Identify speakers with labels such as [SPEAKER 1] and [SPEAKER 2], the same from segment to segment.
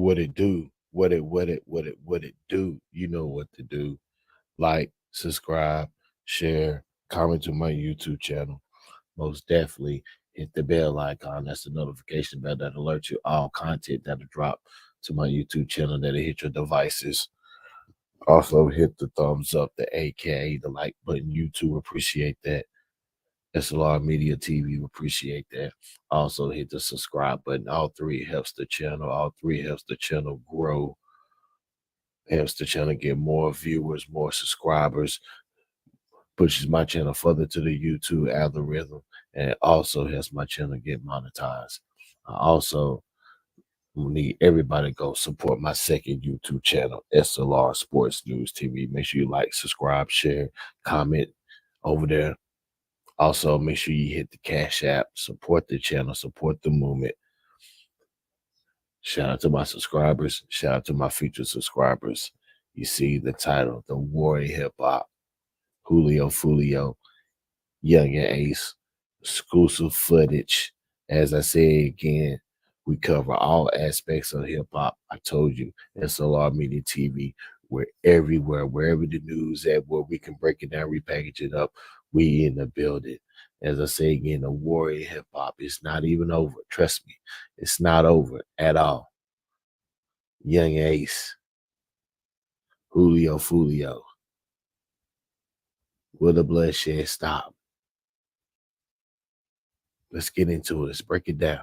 [SPEAKER 1] what it do, what it do. You know what to do. Like, subscribe, share, comment to my YouTube channel. Most definitely hit the bell icon. That's the notification bell that alerts you all content that'll drop to my YouTube channel that'll hit your devices. Also hit the thumbs up, the AKA the like button. YouTube appreciate that. S.L.R Media TV appreciate that. Also hit the subscribe button. All three helps the channel. All three helps the channel grow. Helps the channel get more viewers, more subscribers. Pushes my channel further to the YouTube algorithm, and it also helps my channel get monetized. I also need everybody to go support my second YouTube channel, S.L.R Sports News TV. Make sure you like, subscribe, share, comment over there. Also, make sure you hit the Cash App, support the channel, support the movement. Shout out to my subscribers. Shout out to my future subscribers. You see the title, The Warrior Hip Hop, Julio, Foolio, Yungeen Ace, exclusive footage. As I say again, we cover all aspects of hip hop. I told you, S.L.R Media TV, we're everywhere, wherever the news at, where we can break it down, repackage it up. We in the building. As I say again, the warrior hip hop is not even over. Trust me, it's not over at all. Young Ace, Julio, Foolio. Will the bloodshed stop? Let's get into it. Let's break it down.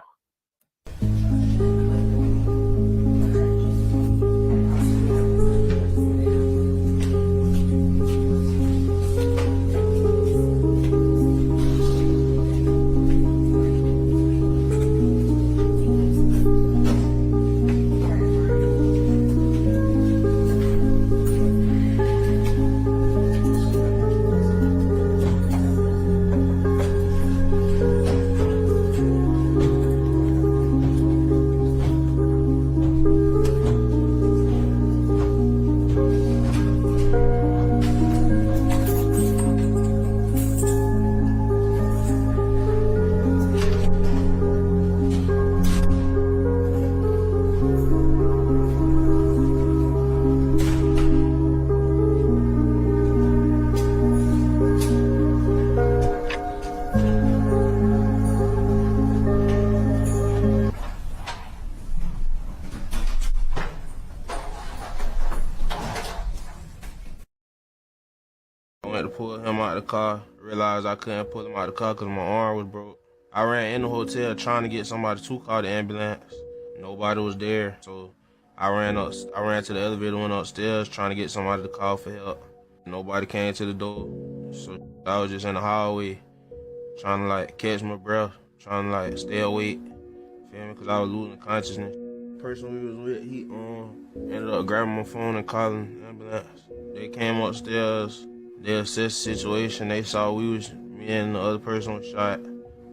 [SPEAKER 2] I went to pull him out of the car, realized I couldn't pull him out of the car because my arm was broke. I ran in the hotel trying to get somebody to call the ambulance. Nobody was there, so I ran to the elevator, went upstairs trying to get somebody to call for help. Nobody came to the door, so I was just in the hallway trying to like catch my breath, trying to like stay awake, feel me, because I was losing consciousness. The person we was with, he ended up grabbing my phone and calling the ambulance. They came upstairs. They assessed the situation. They saw me and the other person was shot.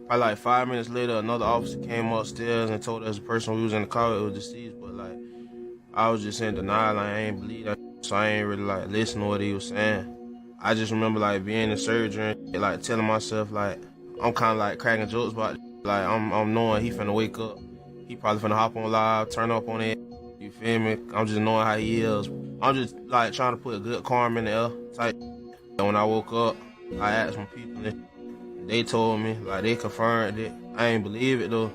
[SPEAKER 2] Probably like 5 minutes later, another officer came upstairs and told us the person we was in the car with was deceased. But like, I was just in denial. Like, I ain't believe that, so I ain't really like listen to what he was saying. I just remember like being in surgery and like telling myself like I'm kind of like cracking jokes about it. Like I'm knowing he finna wake up. He probably finna hop on live, turn up on it. You feel me? I'm just knowing how he is. I'm just like trying to put a good karma in the air type. When I woke up, I asked my people, and they told me, like they confirmed it. I ain't believe it though.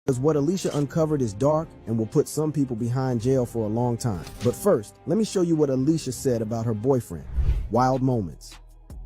[SPEAKER 3] Because what Alicia uncovered is dark and will put some people behind jail for a long time. But first, let me show you what Alicia said about her boyfriend. Wild moments.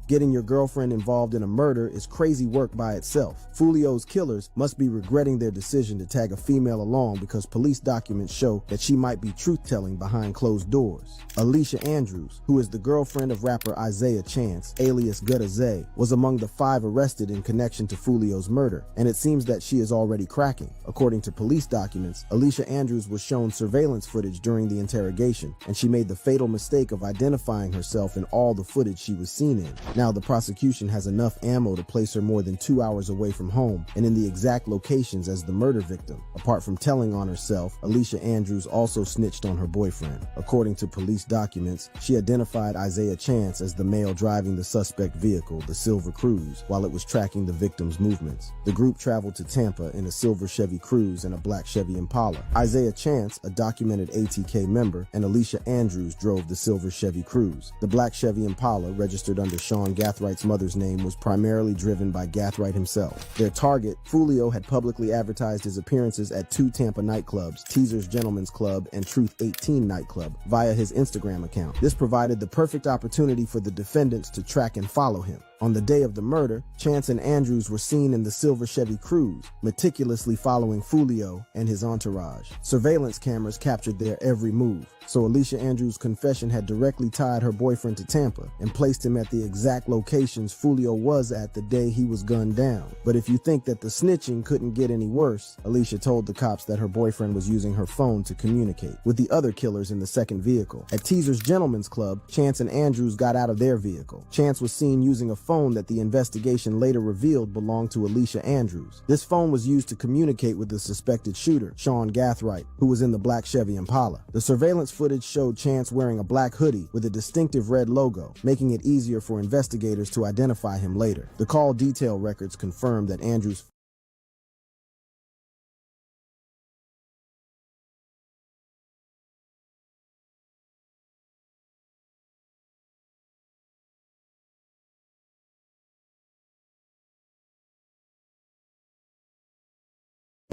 [SPEAKER 3] Getting your girlfriend involved in a murder is crazy work by itself. Foolio's killers must be regretting their decision to tag a female along because police documents show that she might be truth-telling behind closed doors. Alicia Andrews, who is the girlfriend of rapper Isaiah Chance, alias Gutta Zay, was among the 5 arrested in connection to Foolio's murder, and it seems that she is already cracking. According to police documents, Alicia Andrews was shown surveillance footage during the interrogation, and she made the fatal mistake of identifying herself in all the footage she was seen in. Now, the prosecution has enough ammo to place her more than 2 hours away from home and in the exact locations as the murder victim. Apart from telling on herself, Alicia Andrews also snitched on her boyfriend. According to police documents, she identified Isaiah Chance as the male driving the suspect vehicle, the Silver Cruise, while it was tracking the victim's movements. The group traveled to Tampa in a silver Chevy Cruze and a black Chevy Impala. Isaiah Chance, a documented ATK member, and Alicia Andrews drove the silver Chevy Cruze. The black Chevy Impala, registered under Sean Gathwright's mother's name, was primarily driven by Gathwright himself. Their target, Foolio, had publicly advertised his appearances at 2 Tampa nightclubs, Teaser's Gentlemen's Club and Truth 18 nightclub, via his Instagram account. This provided the perfect opportunity for the defendants to track and follow him. On the day of the murder, Chance and Andrews were seen in the silver Chevy Cruze, meticulously following Foolio and his entourage. Surveillance cameras captured their every move, so Alicia Andrews' confession had directly tied her boyfriend to Tampa and placed him at the exact locations Foolio was at the day he was gunned down. But if you think that the snitching couldn't get any worse, Alicia told the cops that her boyfriend was using her phone to communicate with the other killers in the second vehicle. At Teaser's Gentlemen's Club, Chance and Andrews got out of their vehicle. Chance was seen using a phone that the investigation later revealed belonged to Alicia Andrews. This phone was used to communicate with the suspected shooter, Sean Gathwright, who was in the black Chevy Impala. The surveillance footage showed Chance wearing a black hoodie with a distinctive red logo, making it easier for investigators to identify him later. The call detail records confirmed that Andrews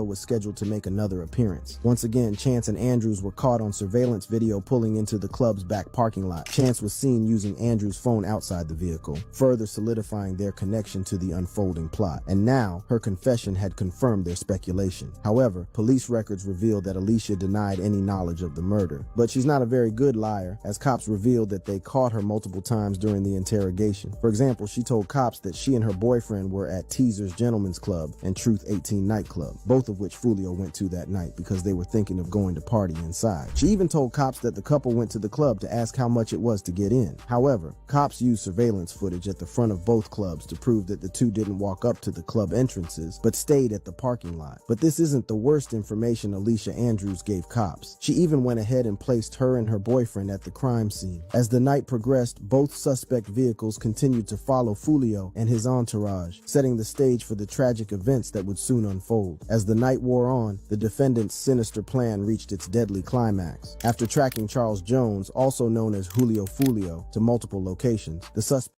[SPEAKER 3] was scheduled to make another appearance. Once again, Chance and Andrews were caught on surveillance video pulling into the club's back parking lot. Chance was seen using Andrews' phone outside the vehicle, further solidifying their connection to the unfolding plot. And now, her confession had confirmed their speculation. However, police records revealed that Alicia denied any knowledge of the murder. But she's not a very good liar, as cops revealed that they caught her multiple times during the interrogation. For example, she told cops that she and her boyfriend were at Teaser's Gentlemen's Club and Truth 18 nightclub, both of which Foolio went to that night because they were thinking of going to party inside. She even told cops that the couple went to the club to ask how much it was to get in. However, cops used surveillance footage at the front of both clubs to prove that the two didn't walk up to the club entrances, but stayed at the parking lot. But this isn't the worst information Alicia Andrews gave cops. She even went ahead and placed her and her boyfriend at the crime scene. As the night progressed, both suspect vehicles continued to follow Foolio and his entourage, setting the stage for the tragic events that would soon unfold. As the night wore on, the defendant's sinister plan reached its deadly climax. After tracking Charles Jones, also known as Julio Foolio, to multiple locations, the suspect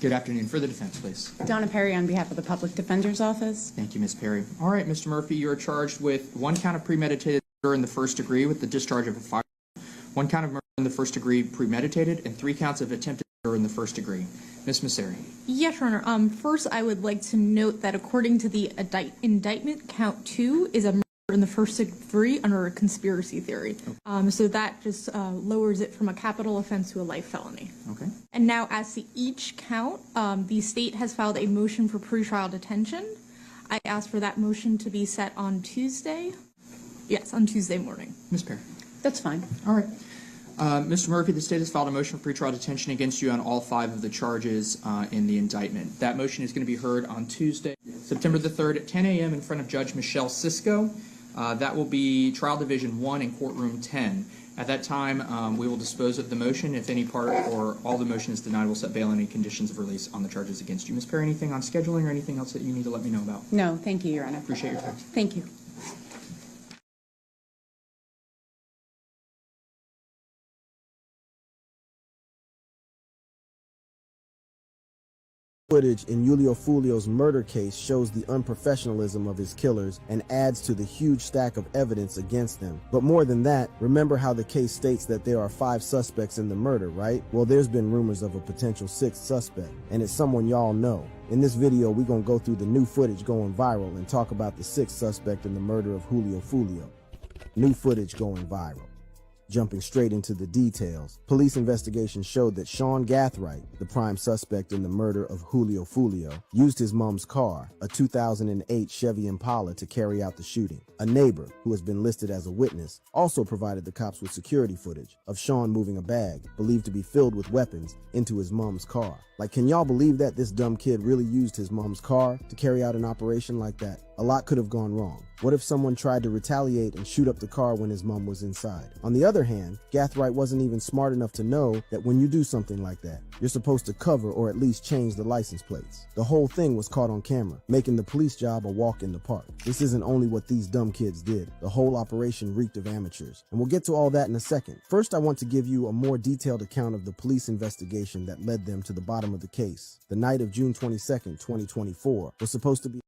[SPEAKER 4] Good afternoon. For the defense, please.
[SPEAKER 5] Donna Perry on behalf of the Public Defender's Office.
[SPEAKER 4] Thank you, Ms. Perry. All right, Mr. Murphy, you are charged with 1 count of premeditated murder in the first degree with the discharge of a firearm, 1 count of murder in the first degree premeditated, and 3 counts of attempted murder in the first degree. Ms. Masseri.
[SPEAKER 5] Yes, Your Honor. First, I would like to note that according to the indictment, count 2 is a murder in the first degree under a conspiracy theory. Okay. So that just lowers it from a capital offense to a life felony.
[SPEAKER 4] Okay.
[SPEAKER 5] And now, as to each count, the state has filed a motion for pretrial detention. I ask for that motion to be set on Tuesday. Yes, on Tuesday morning.
[SPEAKER 4] Ms. Perry.
[SPEAKER 5] That's fine.
[SPEAKER 4] All right. Mr. Murphy, the state has filed a motion for pretrial detention against you on all 5 of the charges in the indictment. That motion is going to be heard on Tuesday, September the 3rd at 10 a.m. in front of Judge Michelle Cisco. That will be Trial Division 1 in Courtroom 10. At that time, we will dispose of the motion. If any part or all the motion is denied, we'll set bail and any conditions of release on the charges against you. Ms. Perry, anything on scheduling or anything else that you need to let me know about?
[SPEAKER 5] No, thank you, Your Honor.
[SPEAKER 4] Appreciate your time.
[SPEAKER 5] Thank you.
[SPEAKER 3] Footage in Julio Foolio's murder case shows the unprofessionalism of his killers and adds to the huge stack of evidence against them. But more than that, remember how the case states that there are 5 suspects in the murder, right? Well, there's been rumors of a potential 6th suspect, and it's someone y'all know. In this video, we're gonna go through the new footage going viral and talk about the 6th suspect in the murder of Julio Foolio. New footage going viral. Jumping straight into the details, police investigation showed that Sean Gathright, the prime suspect in the murder of Julio Foolio, used his mom's car, a 2008 Chevy Impala, to carry out the shooting. A neighbor, who has been listed as a witness, also provided the cops with security footage of Sean moving a bag, believed to be filled with weapons, into his mom's car. Like, can y'all believe that this dumb kid really used his mom's car to carry out an operation like that? A lot could have gone wrong. What if someone tried to retaliate and shoot up the car when his mom was inside? On the other hand, Gathright wasn't even smart enough to know that when you do something like that, you're supposed to cover or at least change the license plates. The whole thing was caught on camera, making the police job a walk in the park. This isn't only what these dumb kids did. The whole operation reeked of amateurs. And we'll get to all that in a second. First, I want to give you a more detailed account of the police investigation that led them to the bottom of the case. The night of June 22nd, 2024 was supposed to be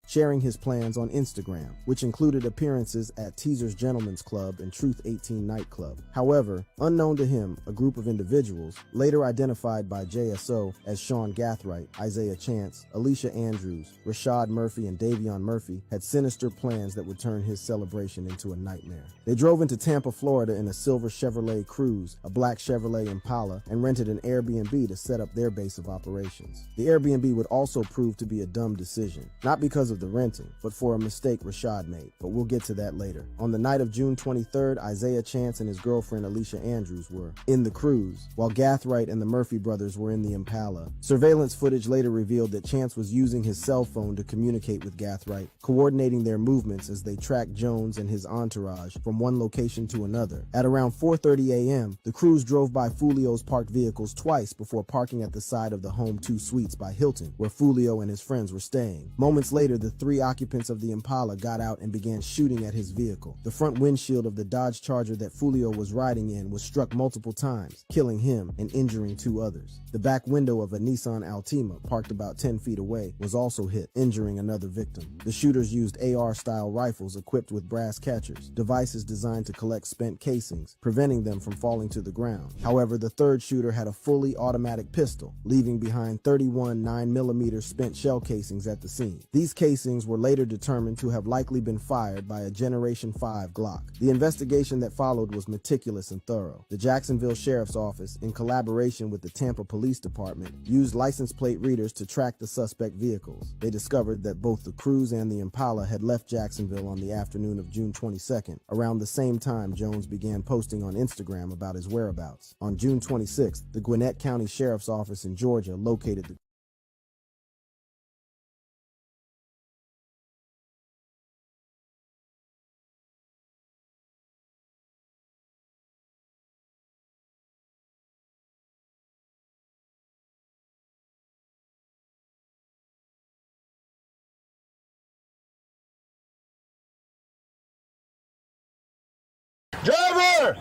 [SPEAKER 3] sharing his plans on Instagram, which included appearances at Teaser's Gentlemen's Club and Truth 18 nightclub. However, unknown to him, a group of individuals, later identified by JSO as Sean Gathright, Isaiah Chance, Alicia Andrews, Rashad Murphy, and Davion Murphy, had sinister plans that would turn his celebration into a nightmare. They drove into Tampa, Florida in a silver Chevrolet Cruze, a black Chevrolet Impala, and rented an Airbnb to set up their base of operations. The Airbnb would also prove to be a dumb decision, not because of the renting, but for a mistake Rashad made, but we'll get to that later. On the night of June 23rd, Isaiah Chance and his girlfriend Alicia Andrews were in the Cruze, while Gathright and the Murphy brothers were in the Impala. Surveillance footage later revealed that Chance was using his cell phone to communicate with Gathright, coordinating their movements as they tracked Jones and his entourage from one location to another. At around 4:30 a.m., the Cruze drove by Foolio's parked vehicles twice before parking at the side of the Home 2 Suites by Hilton, where Foolio and his friends were staying. Moments later, the three occupants of the Impala got out and began shooting at his vehicle. The front windshield of the Dodge Charger that Foolio was riding in was struck multiple times, killing him and injuring two others. The back window of a Nissan Altima, parked about 10 feet away, was also hit, injuring another victim. The shooters used AR-style rifles equipped with brass catchers, devices designed to collect spent casings, preventing them from falling to the ground. However, the third shooter had a fully automatic pistol, leaving behind 31 9mm spent shell casings at the scene. These casings were later determined to have likely been fired by a Generation 5 Glock. The investigation that followed was meticulous and thorough. The Jacksonville Sheriff's Office, in collaboration with the Tampa Police Department, used license plate readers to track the suspect vehicles. They discovered that both the Cruze and the Impala had left Jacksonville on the afternoon of June 22nd, around the same time Jones began posting on Instagram about his whereabouts. On June 26th, the Gwinnett County Sheriff's Office in Georgia located the
[SPEAKER 6] Driver!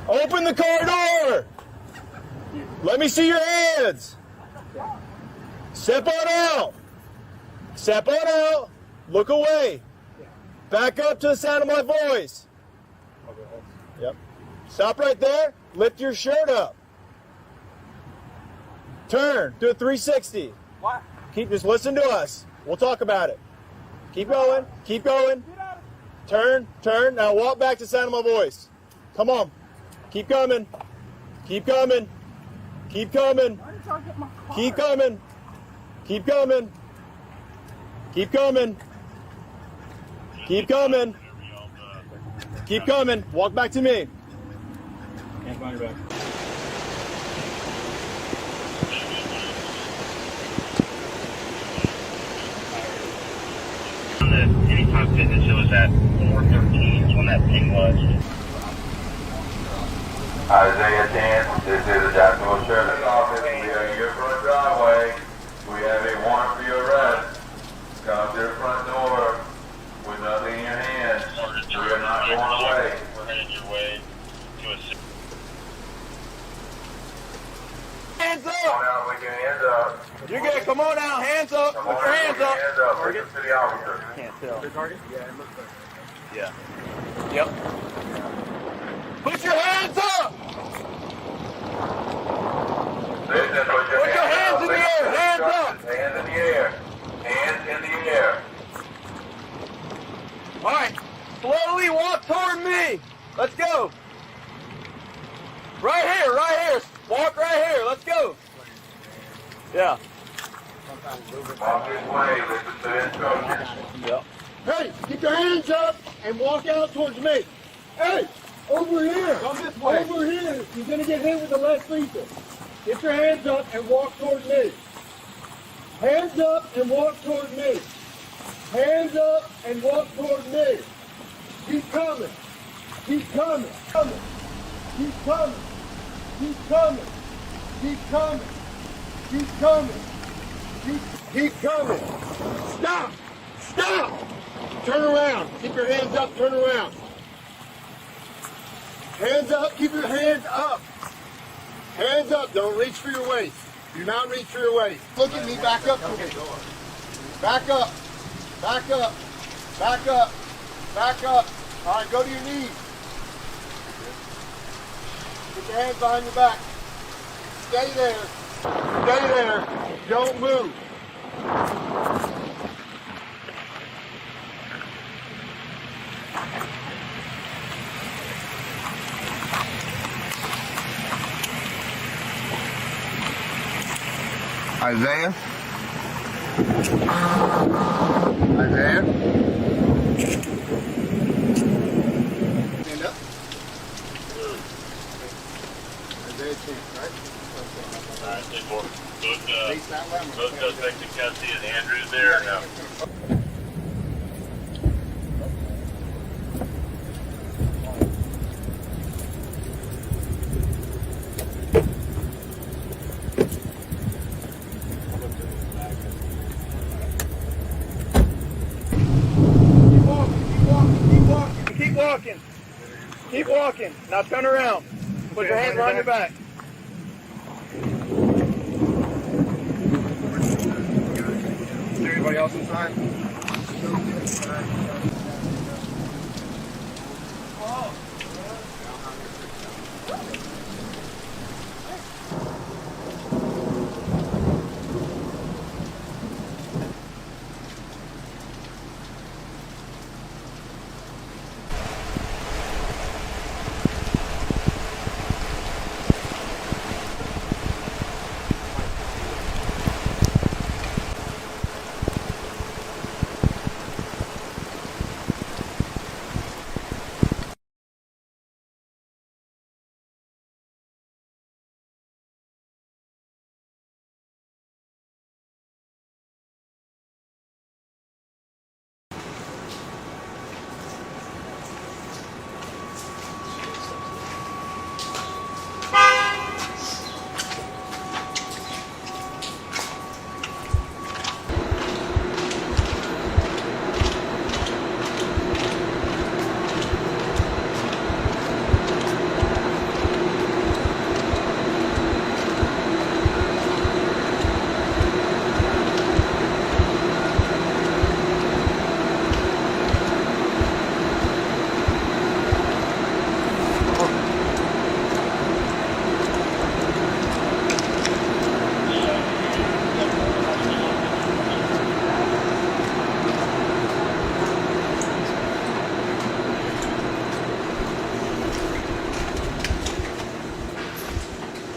[SPEAKER 6] Open the car door! Let me see your hands! Step on out! Step on out! Look away! Back up to the sound of my voice! Yep. Stop right there. Lift your shirt up. Turn. Do a 360.
[SPEAKER 7] What?
[SPEAKER 6] Just listen to us. We'll talk about it. Keep going. Keep going. Turn, turn. Now walk back to the sound of my voice. Come on. Keep coming. Keep coming. Keep coming. Keep coming. Keep coming. Keep coming. Keep coming. Keep coming. Walk back to me. Can't find your back.
[SPEAKER 8] Anytime Fitness, it was at 413 is when that ping was.
[SPEAKER 9] Isaiah Chance, this is the Jacksonville Sheriff's Office. We are in your front driveway. We have a warrant for your arrest. Come to the front door with nothing in your hands. We are not going away.
[SPEAKER 8] We're headed your way to a...
[SPEAKER 6] Hands up!
[SPEAKER 9] Come on out with your hands up.
[SPEAKER 6] You're good. Come on out. Hands up.
[SPEAKER 9] Come
[SPEAKER 6] Put
[SPEAKER 9] on
[SPEAKER 6] your
[SPEAKER 9] out
[SPEAKER 6] hands
[SPEAKER 9] with your
[SPEAKER 6] up.
[SPEAKER 9] hands up. We're the city officer.
[SPEAKER 7] Can't tell. The target? Yeah, it looks like.
[SPEAKER 6] Yeah. Yep. Put your hands up!
[SPEAKER 9] Listen,
[SPEAKER 6] Put your hands in the air. Hands up!
[SPEAKER 9] Hands in the air. Hands in the air.
[SPEAKER 6] go. Right here, right here. Walk right here. Let's go. Yeah.
[SPEAKER 9] Walk this way, listen to the instructions.
[SPEAKER 6] Yep. Hey, get your hands up and walk out towards me. Hey, over here. Come this way. Over here. You're going to get hit with the left lethal. Get your hands up and walk towards me. Hands up and walk towards me. Hands up and walk towards me. Keep coming. Keep coming. Coming. Keep coming. Keep coming. Keep coming. Keep coming. Keep coming. Stop. Stop. Turn around. Keep your hands up. Turn around. Hands up. Keep your hands up. Hands up. Don't reach for your waist. Do not reach for your waist. Look at me. Back up to me. Back up. Back up. Back up. Back up. All right, go to your knees. Put your hands behind your back. Stay there. Stay there. Don't move.
[SPEAKER 2] Isaiah?
[SPEAKER 6] Isaiah? Stand up. Isaiah Chance, right?
[SPEAKER 9] Alright, both suspects in custody and Andrew's there now.
[SPEAKER 6] Keep walking. Keep walking. Now turn around. Put your hands behind your back. Is there anybody else inside?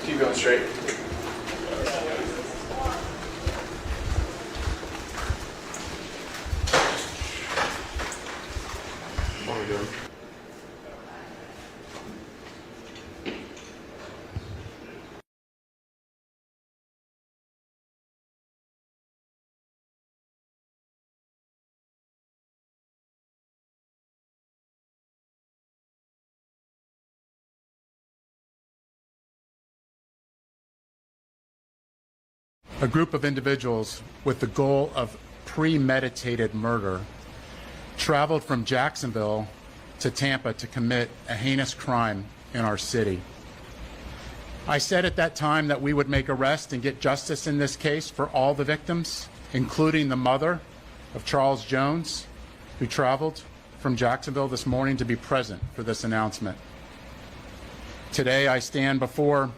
[SPEAKER 7] Keep going straight. What are we doing?
[SPEAKER 10] A group of individuals with the goal of premeditated murder traveled from Jacksonville to Tampa to commit a heinous crime in our city. I said at that time that we would make arrests and get justice in this case for all the victims, including the mother of Charles Jones, who traveled from Jacksonville this morning to be present for this announcement. Today I stand before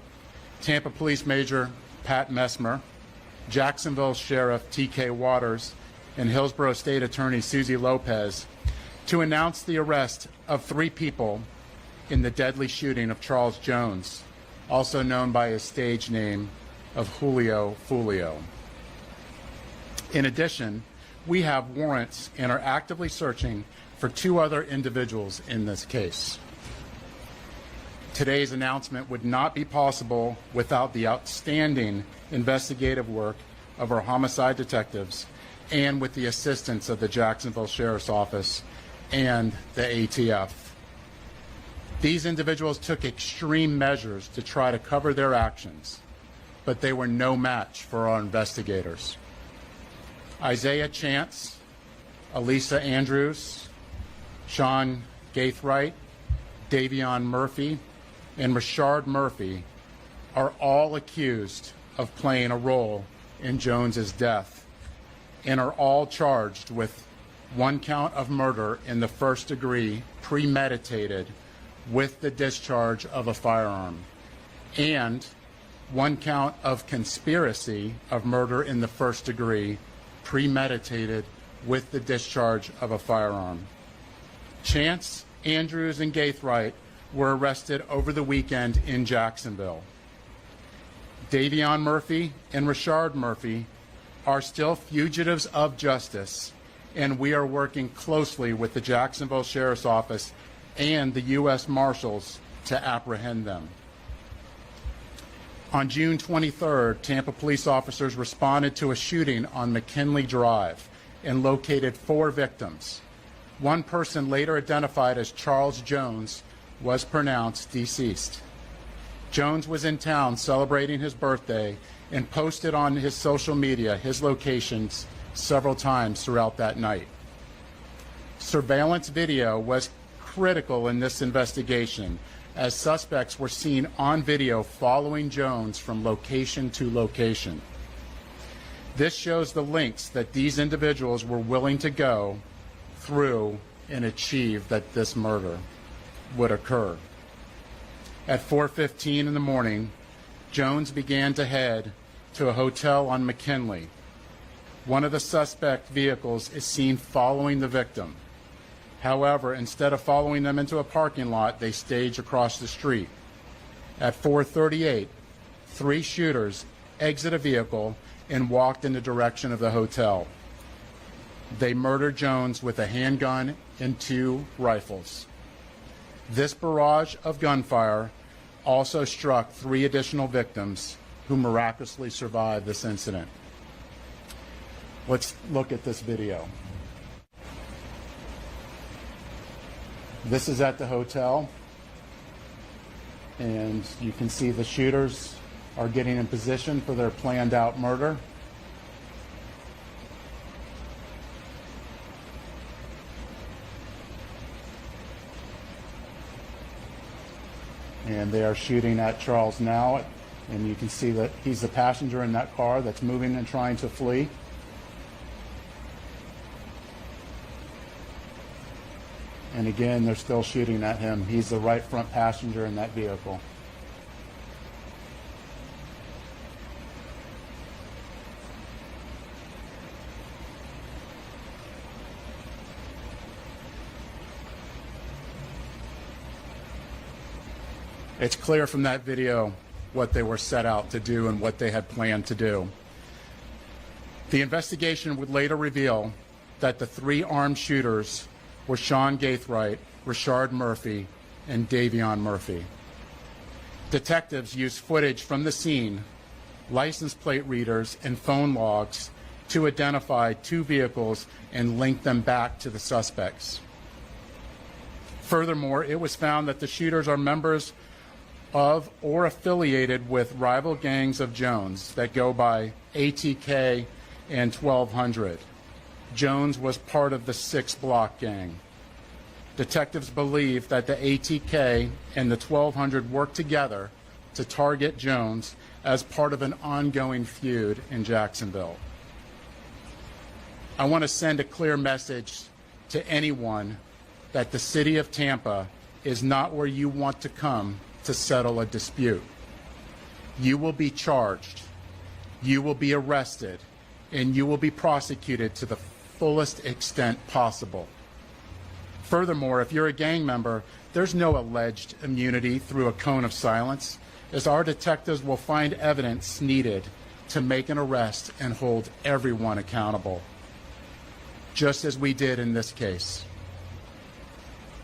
[SPEAKER 10] Tampa Police Major Pat Messmer, Jacksonville Sheriff T.K. Waters, and Hillsborough State Attorney Susie Lopez to announce the arrest of 3 people in the deadly shooting of Charles Jones, also known by his stage name of Julio Foolio. In addition, we have warrants and are actively searching for 2 other individuals in this case. Today's announcement would not be possible without the outstanding investigative work of our homicide detectives and with the assistance of the Jacksonville Sheriff's Office and the ATF. These individuals took extreme measures to try to cover their actions, but they were no match for our investigators. Isaiah Chance, Elisa Andrews, Sean Gaithright, Davion Murphy, and Rashard Murphy are all accused of playing a role in Jones's death and are all charged with 1 count of murder in the first degree, premeditated with the discharge of a firearm, and 1 count of conspiracy of murder in the first degree, premeditated with the discharge of a firearm. Chance, Andrews, and Gaithright were arrested over the weekend in Jacksonville. Davion Murphy and Rashard Murphy are still fugitives of justice, and we are working closely with the Jacksonville Sheriff's Office and the U.S. Marshals to apprehend them. On June 23rd, Tampa police officers responded to a shooting on McKinley Drive and located 4 victims. 1 person, later identified as Charles Jones, was pronounced deceased. Jones was in town celebrating his birthday and posted on his social media his locations several times throughout that night. Surveillance video was critical in this investigation, as suspects were seen on video following Jones from location to location. This shows the lengths that these individuals were willing to go through and achieve that this murder would occur. At 4:15 in the morning, Jones began to head to a hotel on McKinley. One of the suspect vehicles is seen following the victim. However, instead of following them into a parking lot, they stage across the street. At 4:38, 3 shooters exit a vehicle and walked in the direction of the hotel. They murdered Jones with a handgun and 2 rifles. This barrage of gunfire also struck 3 additional victims who miraculously survived this incident. Let's look at this video. This is at the hotel, and you can see the shooters are getting in position for their planned out murder. And they are shooting at Charles now, and you can see that he's the passenger in that car that's moving and trying to flee. And again, they're still shooting at him. He's the right front passenger in that vehicle. It's clear from that video what they were set out to do and what they had planned to do. The investigation would later reveal that the 3 armed shooters were Sean Gaithright, Rashard Murphy, and Davion Murphy. Detectives used footage from the scene, license plate readers, and phone logs to identify 2 vehicles and link them back to the suspects. Furthermore, it was found that the shooters are members of or affiliated with rival gangs of Jones that go by ATK and 1200. Jones was part of the 6 Block gang. Detectives believe that the ATK and the 1200 worked together to target Jones as part of an ongoing feud in Jacksonville. I want to send a clear message to anyone that the city of Tampa is not where you want to come to settle a dispute. You will be charged, you will be arrested, and you will be prosecuted to the fullest extent possible. Furthermore, if you're a gang member, there's no alleged immunity through a cone of silence, as our detectives will find evidence needed to make an arrest and hold everyone accountable, just as we did in this case.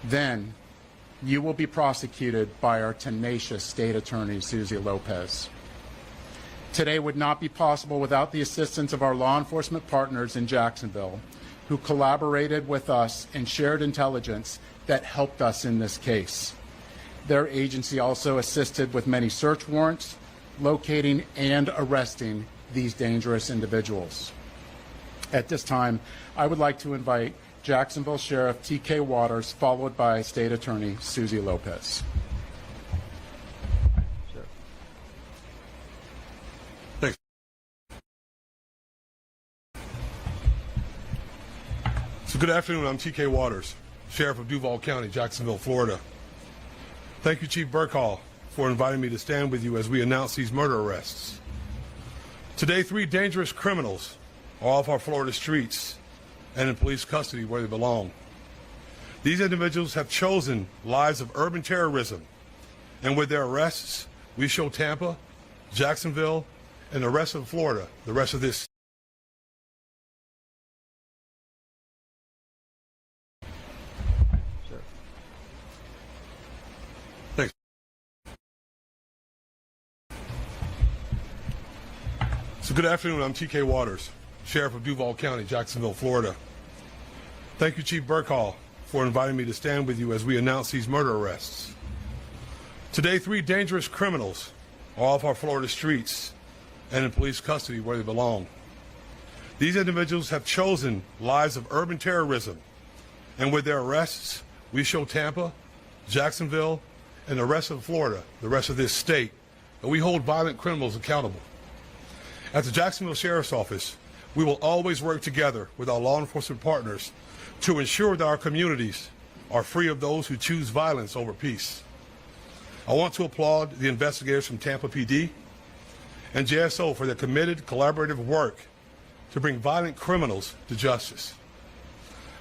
[SPEAKER 10] Then you will be prosecuted by our tenacious state attorney, Susie Lopez. Today would not be possible without the assistance of our law enforcement partners in Jacksonville, who collaborated with us and shared intelligence that helped us in this case. Their agency also assisted with many search warrants, locating and arresting these dangerous individuals. At this time, I would like to invite Jacksonville Sheriff T.K. Waters, followed by State Attorney Susie Lopez.
[SPEAKER 11] Thanks. So good afternoon, I'm T.K. Waters, Sheriff of Duval County, Jacksonville, Florida. Thank you, Chief Burkhall, for inviting me to stand with you as we announce these murder arrests. Today, 3 dangerous criminals are off our Florida streets and in police custody where they belong. These individuals have chosen lives of urban terrorism, and with their arrests, we show Tampa, Jacksonville, and the rest of Florida, the rest of this. Thanks. So good afternoon, I'm T.K. Waters, Sheriff of Duval County, Jacksonville, Florida. Thank you, Chief Burkhall, for inviting me to stand with you as we announce these murder arrests. Today, 3 dangerous criminals are off our Florida streets and in police custody where they belong. These individuals have chosen lives of urban terrorism, and with their arrests, we show Tampa, Jacksonville, and the rest of Florida, the rest of this state, that we hold violent criminals accountable. At the Jacksonville Sheriff's Office, we will always work together with our law enforcement partners to ensure that our communities are free of those who choose violence over peace. I want to applaud the investigators from Tampa PD and JSO for their committed collaborative work to bring violent criminals to justice.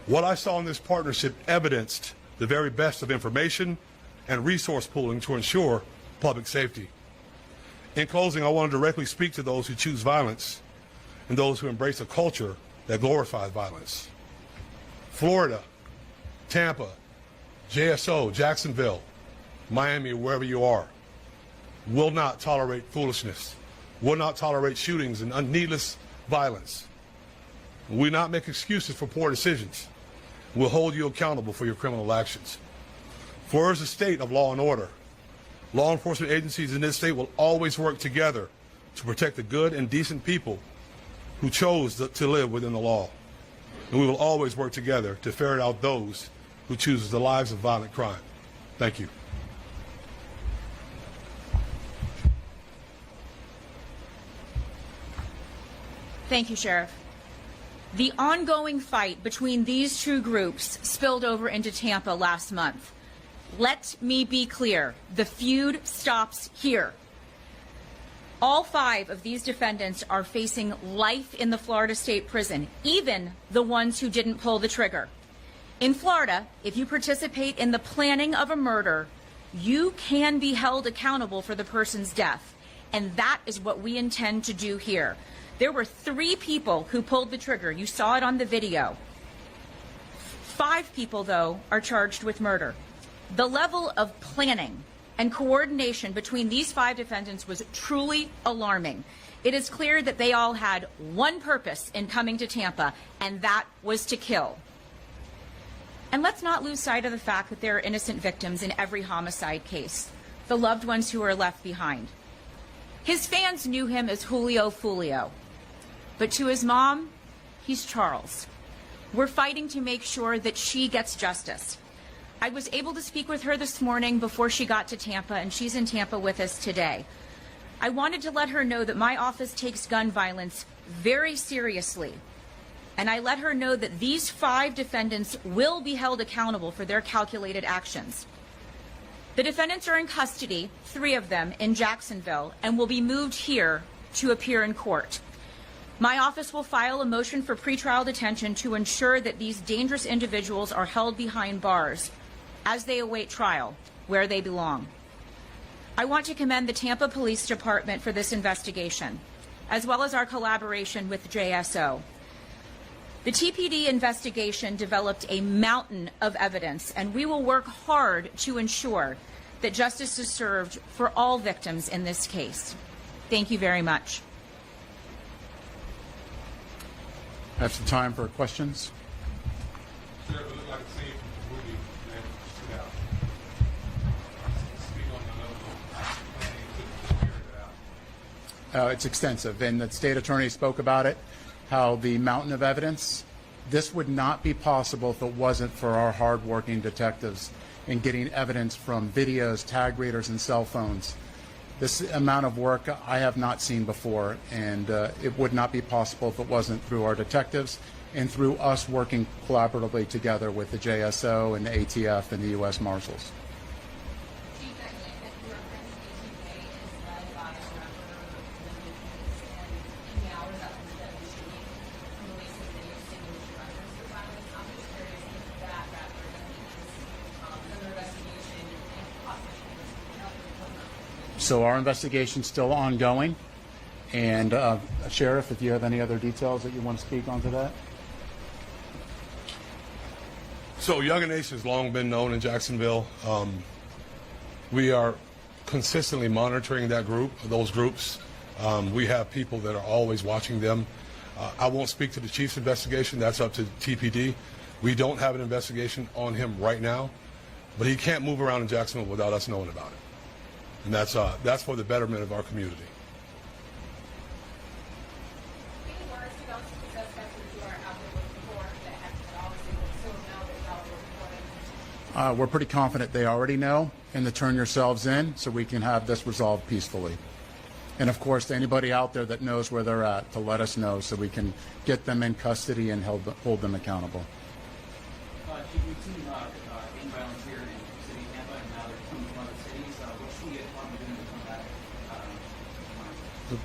[SPEAKER 11] What I saw in this partnership evidenced the very best of information and resource pooling to ensure public safety. In closing, I want to directly speak to those who choose violence and those who embrace a culture that glorifies violence. Florida, Tampa, JSO, Jacksonville, Miami, wherever you are, will not tolerate foolishness, will not tolerate shootings and needless violence. We will not make excuses for poor decisions. We'll hold you accountable for your criminal actions. Florida is a state of law and order. Law enforcement agencies in this state will always work together to protect the good and decent people who chose to live within the law. And we will always work together to ferret out those who choose the lives of violent crime. Thank you.
[SPEAKER 12] Thank you, Sheriff. The ongoing fight between these 2 groups spilled over into Tampa last month. Let me be clear, the feud stops here. All 5 of these defendants are facing life in the Florida State Prison, even the ones who didn't pull the trigger. In Florida, if you participate in the planning of a murder, you can be held accountable for the person's death. And that is what we intend to do here. There were 3 people who pulled the trigger. You saw it on the video. 5 people, though, are charged with murder. The level of planning and coordination between these 5 defendants was truly alarming. It is clear that they all had one purpose in coming to Tampa, and that was to kill. And let's not lose sight of the fact that there are innocent victims in every homicide case, the loved ones who are left behind. His fans knew him as Julio Foolio, but to his mom, he's Charles. We're fighting to make sure that she gets justice. I was able to speak with her this morning before she got to Tampa, and she's in Tampa with us today. I wanted to let her know that my office takes gun violence very seriously, and I let her know that these 5 defendants will be held accountable for their calculated actions. The defendants are in custody, 3 of them in Jacksonville, and will be moved here to appear in court. My office will file a motion for pretrial detention to ensure that these dangerous individuals are held behind bars as they await trial, where they belong. I want to commend the Tampa Police Department for this investigation, as well as our collaboration with JSO. The TPD investigation developed a mountain of evidence, and we will work hard to ensure that justice is served for all victims in this case. Thank you very much.
[SPEAKER 10] Have some time for questions. It's extensive, and the state attorney spoke about it, how the mountain of evidence, this would not be possible if it wasn't for our hardworking detectives in getting evidence from videos, tag readers, and cell phones. This amount of work I have not seen before, and it would not be possible if it wasn't through our detectives and through us working collaboratively together with the JSO and the ATF and the U.S. Marshals. So our investigation's still ongoing, and Sheriff, if you have any other details that you want to speak onto that.
[SPEAKER 11] So Yungeen Nation has long been known in Jacksonville. We are consistently monitoring those groups. We have people that are always watching them. I won't speak to the chief's investigation. That's up to TPD. We don't have an investigation on him right now, but he can't move around in Jacksonville without us knowing about it. And that's for the betterment of our community.
[SPEAKER 10] We're pretty confident they already know, and to turn yourselves in so we can have this resolved peacefully. And of course, to anybody out there that knows where they're at, to let us know so we can get them in custody and hold them accountable.
[SPEAKER 13] We've seen gang violence here in the city of Tampa, and now they're coming from other cities. What's the department doing to combat?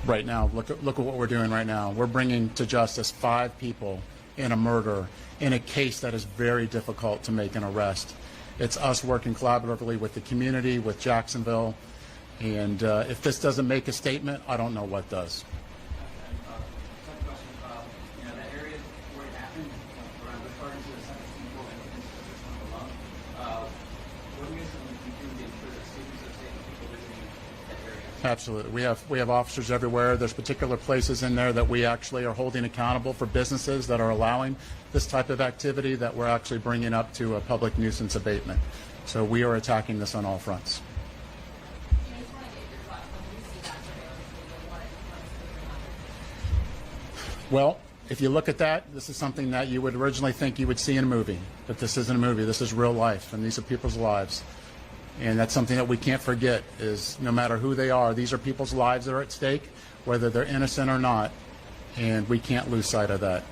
[SPEAKER 10] Right now, look at what we're doing right now. We're bringing to justice 5 people in a murder in a case that is very difficult to make an arrest. It's us working collaboratively with the community, with Jacksonville, and if this doesn't make a statement, I don't know what does. Absolutely. We have officers everywhere. There's particular places in there that we actually are holding accountable for businesses that are allowing this type of activity that we're actually bringing up to a public nuisance abatement. So we are attacking this on all fronts. Well, if you look at that, this is something that you would originally think you would see in a movie. But this isn't a movie. This is real life, and these are people's lives. And that's something that we can't forget, is no matter who they are, these are people's lives that are at stake, whether they're innocent or not, and we can't lose sight of that.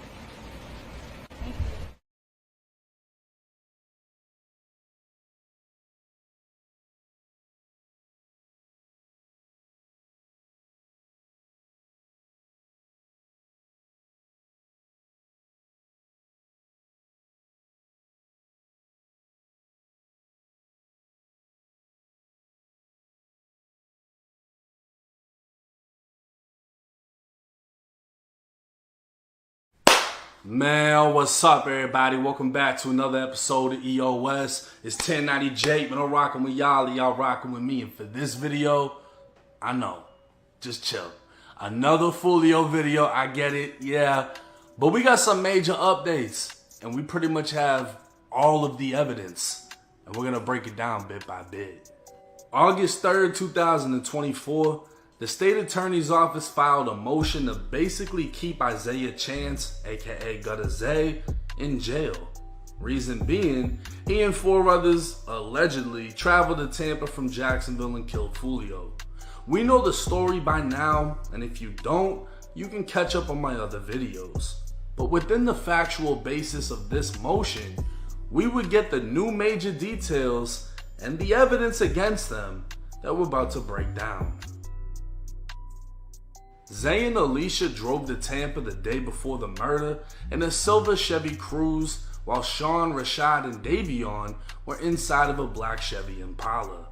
[SPEAKER 14] Man, what's up, everybody? Welcome back to another episode of EOS. It's 1090 Jake, man. I'm rocking with y'all, y'all rocking with me. And for this video, I know, just chill. Another Foolio video, I get it, yeah. But we got some major updates, and we pretty much have all of the evidence. And we're gonna break it down bit by bit. August 3rd, 2024, the state attorney's office filed a motion to basically keep Isaiah Chance, aka Gutter Zay, in jail. Reason being, he and 4 others allegedly traveled to Tampa from Jacksonville and killed Julio. We know the story by now, and if you don't, you can catch up on my other videos. But within the factual basis of this motion, we would get the new major details and the evidence against them that we're about to break down. Zay and Alicia drove to Tampa the day before the murder in a silver Chevy Cruze while Sean, Rashad, and Davion were inside of a black Chevy Impala.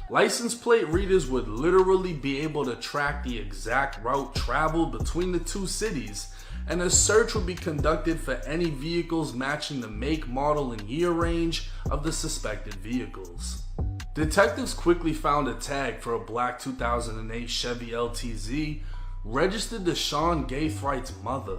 [SPEAKER 14] License plate readers would literally be able to track the exact route traveled between the two cities, and a search would be conducted for any vehicles matching the make, model, and year range of the suspected vehicles. Detectives quickly found a tag for a black 2008 Chevy LTZ registered to Sean Gaithright's mother.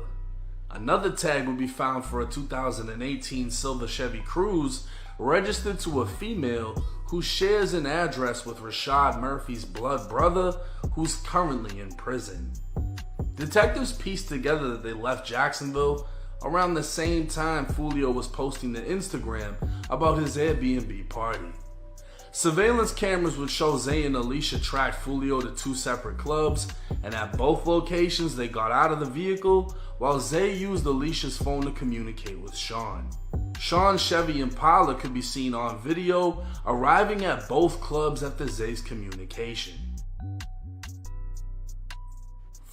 [SPEAKER 14] Another tag would be found for a 2018 silver Chevy Cruze registered to a female who shares an address with Rashad Murphy's blood brother, who's currently in prison. Detectives pieced together that they left Jacksonville around the same time Foolio was posting to Instagram about his Airbnb party. Surveillance cameras would show Zay and Alicia track Foolio to two separate clubs, and at both locations they got out of the vehicle while Zay used Alicia's phone to communicate with Sean. Sean's Chevy Impala could be seen on video arriving at both clubs after Zay's communication.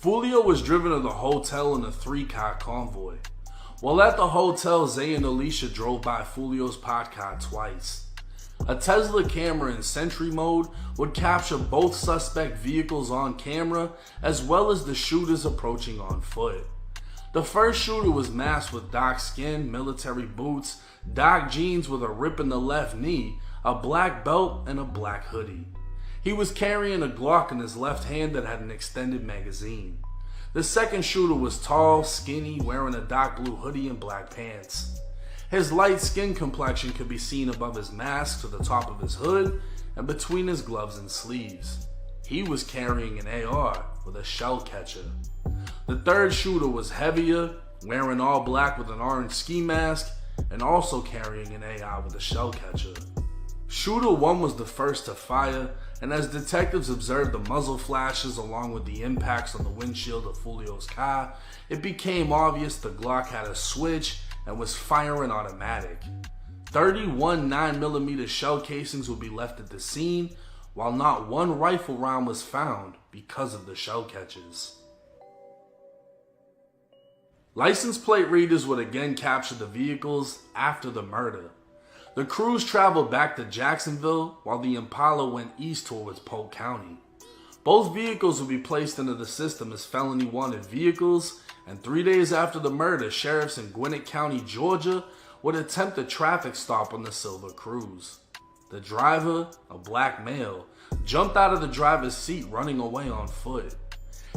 [SPEAKER 14] Foolio was driven to the hotel in a 3-car convoy. While at the hotel, Zay and Alicia drove by Foolio's pod car twice. A Tesla camera in Sentry mode would capture both suspect vehicles on camera, as well as the shooters approaching on foot. The first shooter was masked with dark skin, military boots, dark jeans with a rip in the left knee, a black belt, and a black hoodie. He was carrying a Glock in his left hand that had an extended magazine. The second shooter was tall, skinny, wearing a dark blue hoodie and black pants. His light skin complexion could be seen above his mask to the top of his hood and between his gloves and sleeves. He was carrying an AR with a shell catcher. The third shooter was heavier, wearing all black with an orange ski mask, and also carrying an AR with a shell catcher. Shooter 1 was the first to fire, and as detectives observed the muzzle flashes along with the impacts on the windshield of Foolio's car, it became obvious the Glock had a switch and was firing automatic. 31 9mm shell casings would be left at the scene, while not one rifle round was found because of the shell catches. License plate readers would again capture the vehicles after the murder. The Cruze traveled back to Jacksonville while the Impala went east towards Polk County. Both vehicles would be placed into the system as felony wanted vehicles, and 3 days after the murder, sheriffs in Gwinnett County, Georgia, would attempt a traffic stop on the silver Cruze. The driver, a black male, jumped out of the driver's seat running away on foot.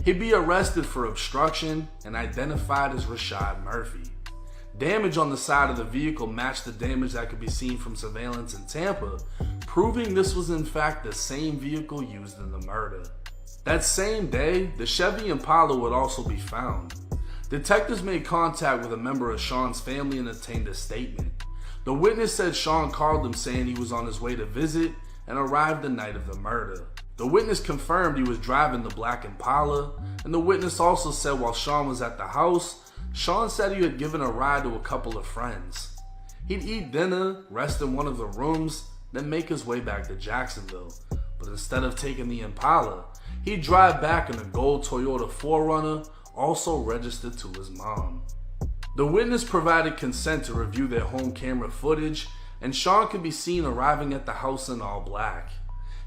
[SPEAKER 14] He'd be arrested for obstruction and identified as Rashad Murphy. Damage on the side of the vehicle matched the damage that could be seen from surveillance in Tampa, proving this was in fact the same vehicle used in the murder. That same day, the Chevy Impala would also be found. Detectives made contact with a member of Sean's family and obtained a statement. The witness said Sean called him saying he was on his way to visit and arrived the night of the murder. The witness confirmed he was driving the black Impala, and the witness also said while Sean was at the house, Sean said he had given a ride to a couple of friends. He'd eat dinner, rest in one of the rooms, then make his way back to Jacksonville. But instead of taking the Impala, he'd drive back in a gold Toyota 4Runner, also registered to his mom. The witness provided consent to review their home camera footage, and Sean could be seen arriving at the house in all black.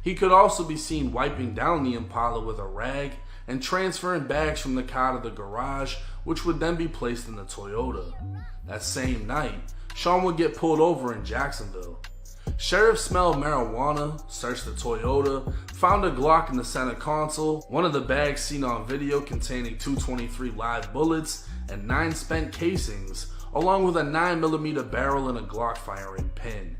[SPEAKER 14] He could also be seen wiping down the Impala with a rag and transferring bags from the car to the garage, which would then be placed in the Toyota. That same night, Sean would get pulled over in Jacksonville. Sheriff smelled marijuana, searched the Toyota, found a Glock in the center console, one of the bags seen on video containing 223 live bullets and 9 spent casings, along with a 9mm barrel and a Glock firing pin.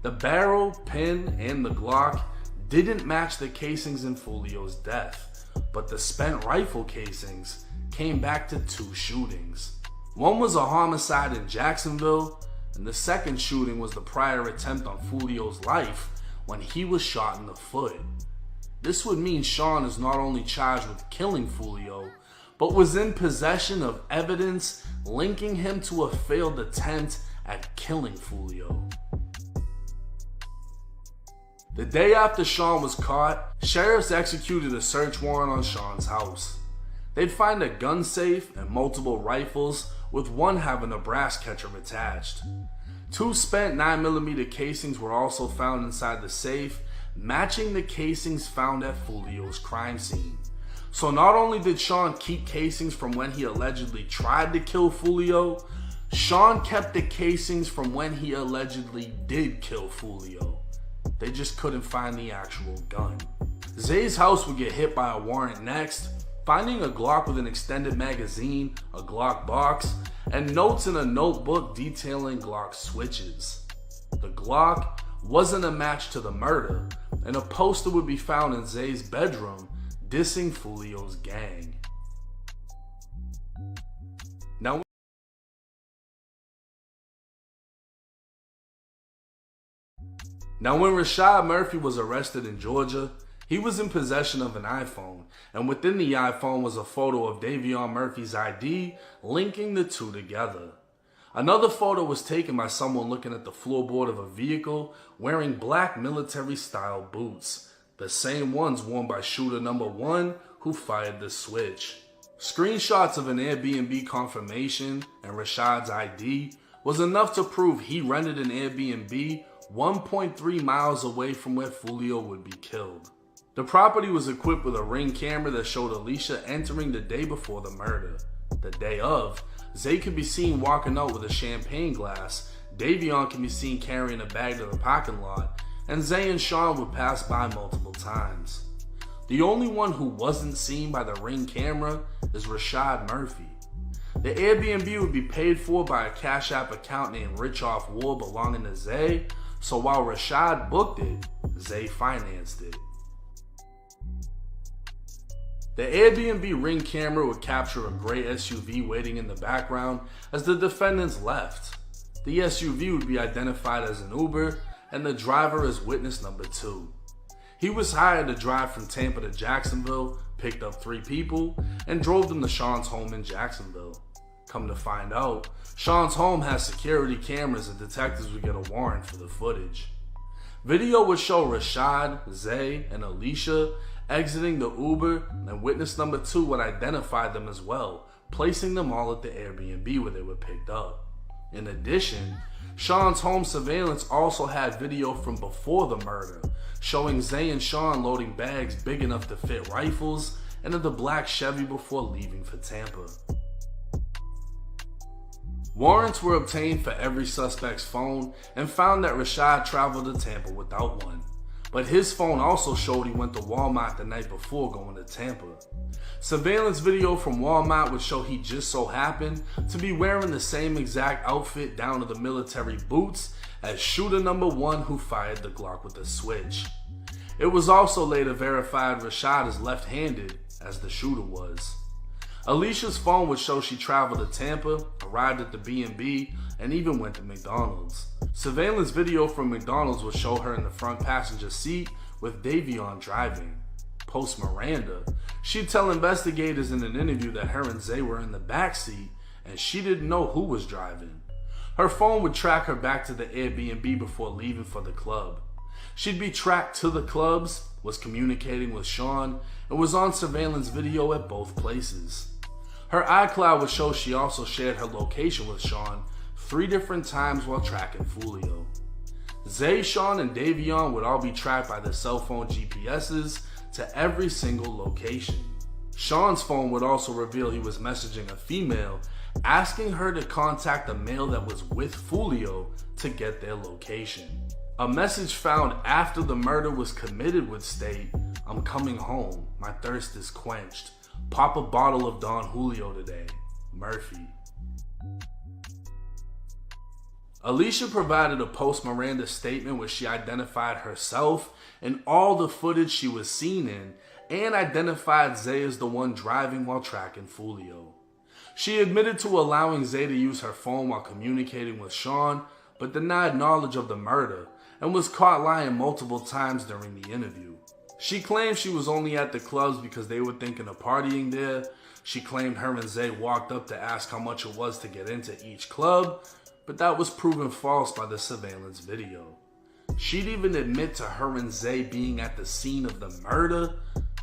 [SPEAKER 14] The barrel, pin, and the Glock didn't match the casings in Foolio's death, but the spent rifle casings came back to 2 shootings. One was a homicide in Jacksonville, and the second shooting was the prior attempt on Foolio's life when he was shot in the foot. This would mean Sean is not only charged with killing Foolio, but was in possession of evidence linking him to a failed attempt at killing Foolio. The day after Sean was caught, sheriffs executed a search warrant on Sean's house. They'd find a gun safe and multiple rifles, with one having a brass catcher attached. 2 spent 9mm casings were also found inside the safe, matching the casings found at Foolio's crime scene. So not only did Sean keep casings from when he allegedly tried to kill Foolio, Sean kept the casings from when he allegedly did kill Foolio. They just couldn't find the actual gun. Zay's house would get hit by a warrant next, finding a Glock with an extended magazine, a Glock box, and notes in a notebook detailing Glock switches. The Glock wasn't a match to the murder, and a poster would be found in Zay's bedroom dissing Foolio's gang. Now when Rashad Murphy was arrested in Georgia, he was in possession of an iPhone, and within the iPhone was a photo of Davion Murphy's ID, linking the two together. Another photo was taken by someone looking at the floorboard of a vehicle wearing black military-style boots, the same ones worn by shooter number 1 who fired the switch. Screenshots of an Airbnb confirmation and Rashad's ID was enough to prove he rented an Airbnb 1.3 miles away from where Foolio would be killed. The property was equipped with a Ring camera that showed Alicia entering the day before the murder. The day of, Zay could be seen walking out with a champagne glass, Davion can be seen carrying a bag to the parking lot, and Zay and Sean would pass by multiple times. The only one who wasn't seen by the Ring camera is Rashad Murphy. The Airbnb would be paid for by a Cash App account named Rich Off War belonging to Zay, so while Rashad booked it, Zay financed it. The Airbnb Ring camera would capture a gray SUV waiting in the background as the defendants left. The SUV would be identified as an Uber and the driver as witness number 2. He was hired to drive from Tampa to Jacksonville, picked up 3 people, and drove them to Sean's home in Jacksonville. Come to find out, Sean's home has security cameras and detectives would get a warrant for the footage. Video would show Rashad, Zay, and Alicia exiting the Uber, and witness number 2 would identify them as well, placing them all at the Airbnb where they were picked up. In addition, Sean's home surveillance also had video from before the murder, showing Zay and Sean loading bags big enough to fit rifles into the black Chevy before leaving for Tampa. Warrants were obtained for every suspect's phone and found that Rashad traveled to Tampa without one. But his phone also showed he went to Walmart the night before going to Tampa. Surveillance video from Walmart would show he just so happened to be wearing the same exact outfit down to the military boots as shooter number 1 who fired the Glock with the switch. It was also later verified Rashad is left-handed, as the shooter was. Alicia's phone would show she traveled to Tampa, arrived at the B&B, and even went to McDonald's. Surveillance video from McDonald's would show her in the front passenger seat with Davion driving. Post Miranda, she'd tell investigators in an interview that her and Zay were in the back seat and she didn't know who was driving. Her phone would track her back to the Airbnb before leaving for the club. She'd be tracked to the clubs, was communicating with Sean, and was on surveillance video at both places. Her iCloud would show she also shared her location with Sean 3 different times while tracking Foolio. Zay, Sean, and Davion would all be tracked by their cell phone GPSs to every single location. Sean's phone would also reveal he was messaging a female, asking her to contact the male that was with Foolio to get their location. A message found after the murder was committed would state, "I'm coming home, my thirst is quenched. Pop a bottle of Don Julio today, Murphy." Alicia provided a post-Miranda statement where she identified herself and all the footage she was seen in, and identified Zay as the one driving while tracking Foolio. She admitted to allowing Zay to use her phone while communicating with Sean, but denied knowledge of the murder, and was caught lying multiple times during the interview. She claimed she was only at the clubs because they were thinking of partying there. She claimed her and Zay walked up to ask how much it was to get into each club, but that was proven false by the surveillance video. She'd even admit to her and Zay being at the scene of the murder,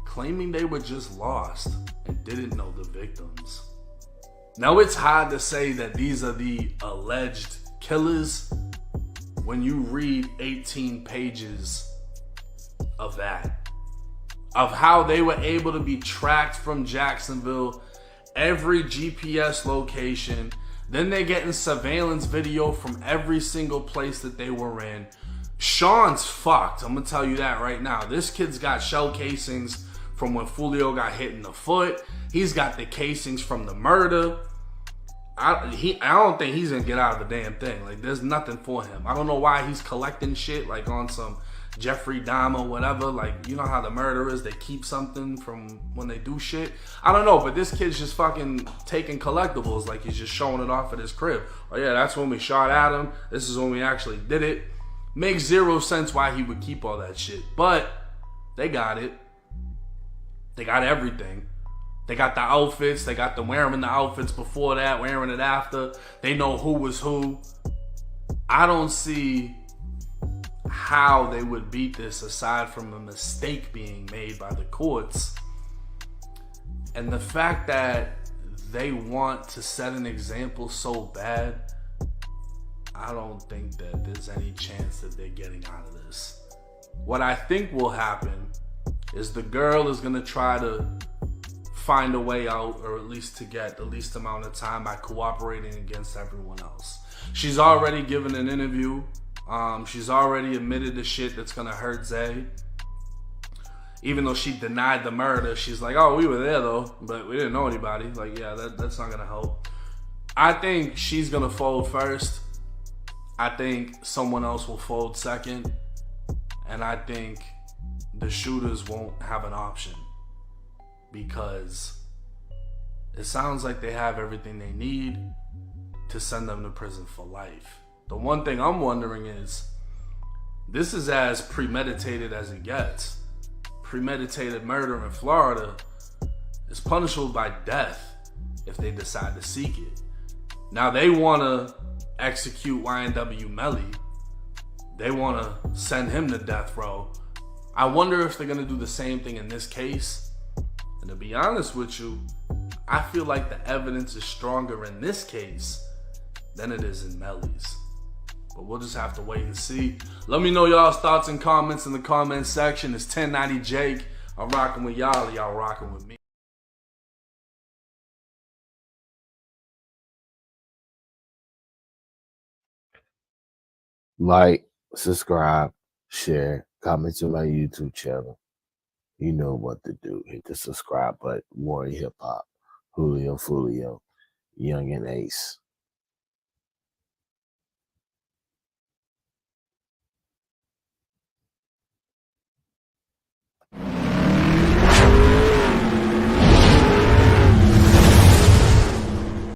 [SPEAKER 14] claiming they were just lost and didn't know the victims. Now, it's hard to say that these are the alleged killers when you read 18 pages of that, of how they were able to be tracked from Jacksonville, every GPS location. Then they're getting surveillance video from every single place that they were in. Sean's fucked. I'm gonna tell you that right now. This kid's got shell casings from when Foolio got hit in the foot. He's got the casings from the murder. I don't think he's gonna get out of the damn thing. Like, there's nothing for him. I don't know why he's collecting shit like on some Jeffrey Dahmer, whatever. Like, you know how the murderers, they keep something from when they do shit. I don't know, but this kid's just fucking taking collectibles. Like, he's just showing it off at his crib. Oh yeah, that's when we shot at him. This is when we actually did it. Makes zero sense why he would keep all that shit. But they got it. They got everything. They got the outfits. They got them wearing the outfits before that, wearing it after. They know who was who. I don't see how they would beat this aside from a mistake being made by the courts. And the fact that they want to set an example so bad, I don't think that there's any chance that they're getting out of this. What I think will happen is the girl is going to try to find a way out, or at least to get the least amount of time by cooperating against everyone else. She's already given an interview. She's already admitted the shit that's gonna hurt Zay. Even though she denied the murder, she's like, oh, we were there though, but we didn't know anybody. Like, yeah, that's not gonna help. I think she's gonna fold first. I think someone else will fold second. And I think the shooters won't have an option, because it sounds like they have everything they need to send them to prison for life. The one thing I'm wondering is, this is as premeditated as it gets. Premeditated murder in Florida is punishable by death if they decide to seek it. Now they want to execute YNW Melly. They want to send him to death row. I wonder if they're going to do the same thing in this case. And to be honest with you, I feel like the evidence is stronger in this case than it is in Melly's. But we'll just have to wait and see. Let me know y'all's thoughts and comments in the comment section. It's 1090 Jake. I'm rocking with y'all. Y'all rocking with me.
[SPEAKER 1] Like, subscribe, share, comment to my YouTube channel. You know what to do. Hit the subscribe button. Warrior Hip Hop. Julio, Foolio, Yungeen Ace.